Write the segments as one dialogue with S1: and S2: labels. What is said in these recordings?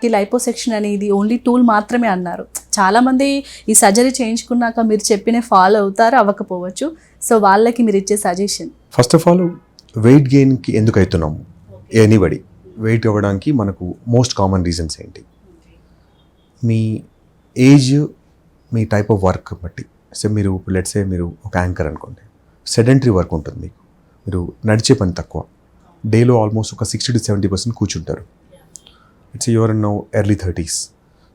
S1: ఫ్యాట్కి liposuction అనేది only tool మాత్రమే అన్నారు. చాలామంది ఈ సర్జరీ చేయించుకున్నాక మీరు చెప్పిన ఫాలో అవుతారు, అవ్వకపోవచ్చు. సో వాళ్ళకి మీరు ఇచ్చే suggestion?
S2: First of all weight గెయిన్కి ఎందుకు అవుతున్నాము? ఎనీబడి వెయిట్ అవ్వడానికి మనకు మోస్ట్ కామన్ రీజన్స్ ఏంటి? మీ ఏజ్, మీ టైప్ ఆఫ్ వర్క్ బట్టి. సో మీరు లెట్సే మీరు ఒక యాంకర్ అనుకోండి, సెడెంటరీ వర్క్ ఉంటుంది మీకు, మీరు నడిచే పని తక్కువ, డేలో ఆల్మోస్ట్ ఒక 60 to 70% కూర్చుంటారు. It's your now early 30s.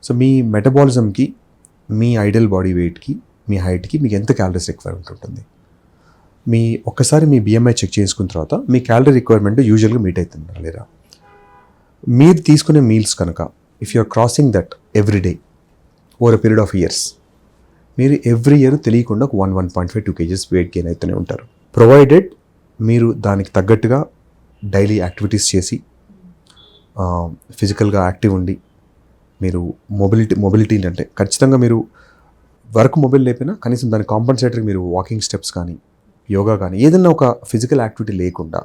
S2: So మీ మెటబాలిజంకి, మీ ఐడియల్ బాడీ వెయిట్కి, మీ హైట్కి మీకు ఎంత క్యాలరీస్ రిక్వైర్మెంట్ ఉంటుంది? మీ ఒక్కసారి మీ BMI చెక్ చేసుకున్న తర్వాత మీ క్యాలరీ రిక్వైర్మెంట్ యూజువల్గా మీట్ అవుతుందా లేదా? మీరు తీసుకునే మీల్స్ కనుక if you are crossing that every day over a period of years, మీరు ఎవ్రీ ఇయర్ తెలియకుండా ఒక 1.5-2 kgs వెయిట్ గెయిన్ అవుతూనే ఉంటారు. ప్రొవైడెడ్ మీరు దానికి తగ్గట్టుగా డైలీ యాక్టివిటీస్ చేసి ఫిజికల్గా యాక్టివ్ ఉండి, మీరు మొబిలిటీ అంటే ఖచ్చితంగా మీరు వర్క్ మొబైల్ లేకపోయినా కనీసం దాని కాంపన్సేటరీ మీరు వాకింగ్ స్టెప్స్ కానీ, యోగా కానీ, ఏదైనా ఒక ఫిజికల్ యాక్టివిటీ లేకుండా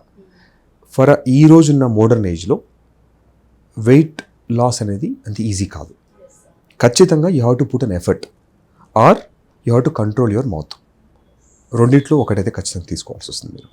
S2: ఈ రోజున్న మోడర్న్ ఏజ్లో వెయిట్ లాస్ అనేది అంత ఈజీ కాదు. ఖచ్చితంగా you have to put an effort are you have to control your mouth. రెండిట్లో ఒకటైతే ఖచ్చితంగా తీసుకోవాల్సి వస్తుంది మీరు.